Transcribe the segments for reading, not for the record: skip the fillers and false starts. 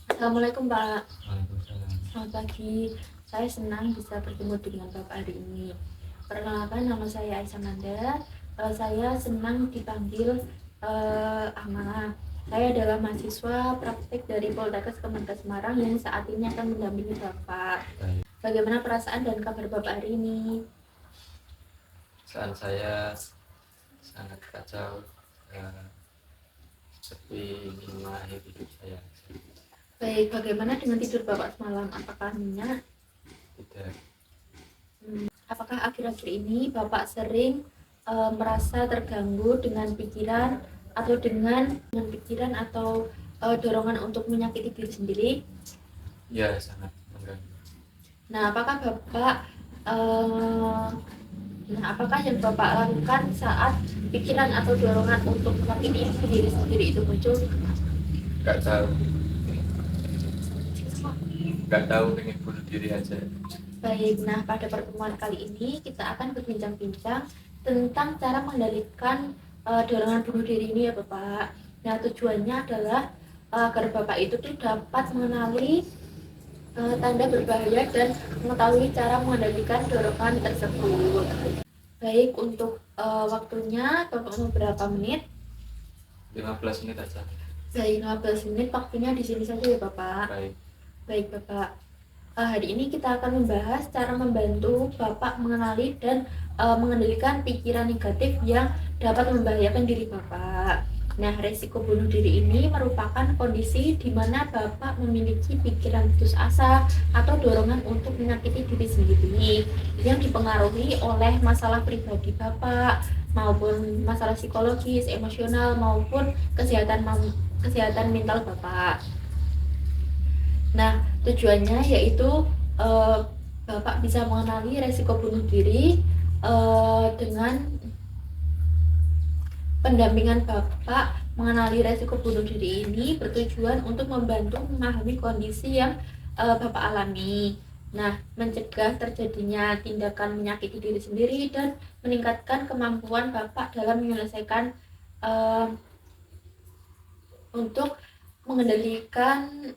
Assalamualaikum Pak. Waalaikumsalam. Selamat pagi. Saya senang bisa bertemu dengan Bapak hari ini. Perkenalkan, nama saya Aisyah Manda. Saya senang dipanggil Amah. Saya adalah mahasiswa praktik dari Poltekkes Kemenkes Semarang yang saat ini akan mendampingi Bapak. Baik. Bagaimana perasaan dan kabar Bapak hari ini? Saat saya sangat kacau, sepi lima akhir hidup saya. Baik, bagaimana dengan tidur Bapak semalam? Apakah nyenyak? Tidak. Apakah akhir-akhir ini Bapak sering merasa terganggu dengan pikiran atau dorongan untuk menyakiti diri sendiri? Ya, sangat mengganggu. Nah, eh, apakah yang Bapak lakukan saat pikiran atau dorongan untuk menyakiti diri sendiri itu muncul? Gak tahu, gak tahu pengen bunuh diri aja. Baik, nah pada pertemuan kali ini kita akan berbincang-bincang tentang cara mengendalikan dorongan bunuh diri ini ya Bapak. Nah tujuannya adalah agar Bapak itu tuh dapat mengenali tanda berbahaya dan mengetahui cara mengendalikan dorongan tersebut. Baik, untuk waktunya Bapak mau berapa menit? 15 menit aja. Baik, 15 menit waktunya di sini saja ya Bapak. Baik. Baik Bapak. Hari ini kita akan membahas cara membantu Bapak mengenali dan mengendalikan pikiran negatif yang dapat membahayakan diri Bapak. Nah, resiko bunuh diri ini merupakan kondisi di mana Bapak memiliki pikiran putus asa atau dorongan untuk menyakiti diri sendiri yang dipengaruhi oleh masalah pribadi Bapak maupun masalah psikologis, emosional maupun kesehatan mental Bapak. Nah, tujuannya yaitu eh, Bapak bisa mengenali resiko bunuh diri dengan pendampingan Bapak mengenali resiko bunuh diri ini bertujuan untuk membantu memahami kondisi yang Bapak alami. Nah, mencegah terjadinya tindakan menyakiti diri sendiri dan meningkatkan kemampuan Bapak dalam menyelesaikan untuk mengendalikan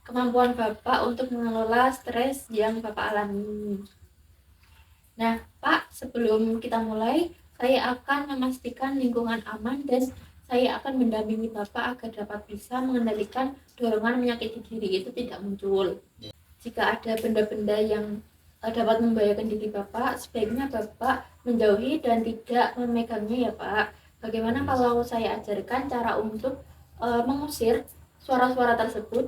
kemampuan Bapak untuk mengelola stres yang Bapak alami. Nah, Pak, sebelum kita mulai, saya akan memastikan lingkungan aman dan saya akan mendampingi Bapak agar dapat bisa mengendalikan dorongan menyakiti diri itu tidak muncul. Jika ada benda-benda yang dapat membahayakan diri Bapak, sebaiknya Bapak menjauhi dan tidak memegangnya ya Pak. Bagaimana kalau saya ajarkan cara untuk mengusir suara-suara tersebut?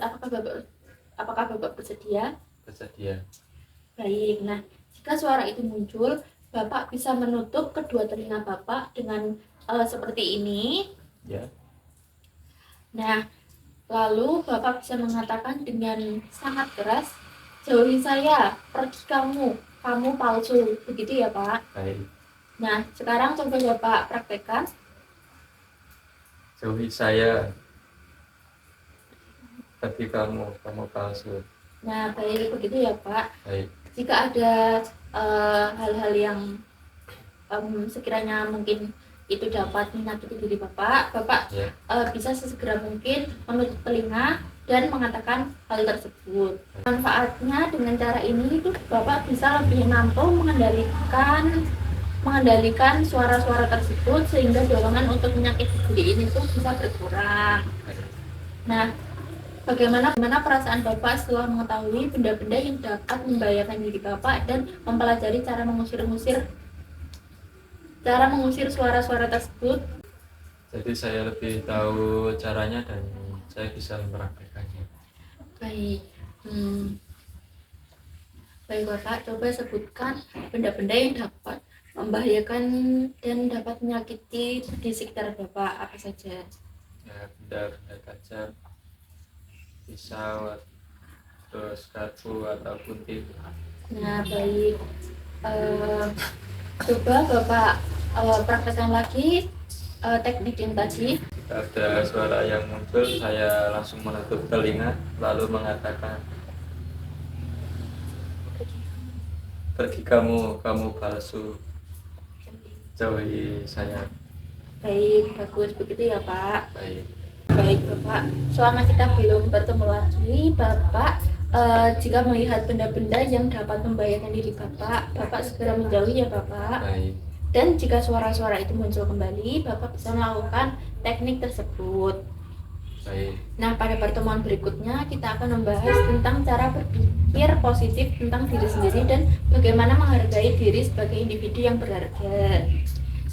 Apakah Bapak bersedia? Bersedia. Baik. Nah, jika suara itu muncul, Bapak bisa menutup kedua telinga Bapak dengan seperti ini. Ya. Nah, lalu Bapak bisa mengatakan dengan sangat keras, "Jauhi saya, pergi kamu, kamu palsu." Begitu ya, Pak. Baik. Nah, sekarang coba Bapak praktekkan. Jauhi saya, tapi kamu palsu. Nah, baik, begitu ya, Pak. Baik. Jika ada hal-hal yang sekiranya mungkin itu dapat menyakiti diri Bapak Ya. Bisa sesegera mungkin menutup telinga dan mengatakan hal tersebut. Manfaatnya dengan cara ini itu Bapak bisa lebih mampu mengendalikan suara-suara tersebut sehingga dorongan untuk menyakiti diri ini tuh bisa berkurang. Nah, bagaimana perasaan Bapak setelah mengetahui benda-benda yang dapat membahayakan diri Bapak dan mempelajari cara mengusir suara-suara tersebut? Jadi saya lebih tahu caranya dan saya bisa mempraktekannya. Baik. Baik Bapak, coba sebutkan benda-benda yang dapat membahayakan dan dapat menyakiti di sekitar Bapak, apa saja? Ya, benda-benda tajam, pisau, terus garpu atau gunting. Nah, baik. Coba Bapak praktekkan lagi teknik yang tadi. Jika ada suara yang muncul, saya langsung menutup telinga lalu mengatakan, pergi kamu palsu, jauhi saya. Baik, bagus begitu ya Pak. Baik. Baik Bapak, selama kita belum bertemu lagi, Bapak jika melihat benda-benda yang dapat membahayakan diri Bapak, Bapak segera menjauhi ya Bapak. Baik. Dan jika suara-suara itu muncul kembali, Bapak bisa melakukan teknik tersebut. Baik. Nah, pada pertemuan berikutnya kita akan membahas tentang cara berpikir positif tentang diri sendiri dan bagaimana menghargai diri sebagai individu yang berharga.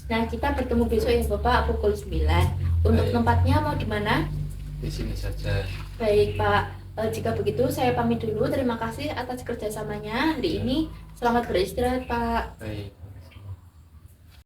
Nah, kita bertemu besok ya Bapak pukul 9. Untuk Baik. tempatnya mau di mana? Di sini saja. Baik Pak, jika begitu saya pamit dulu. Terima kasih atas kerjasamanya hari ini. Selamat beristirahat Pak. Baik.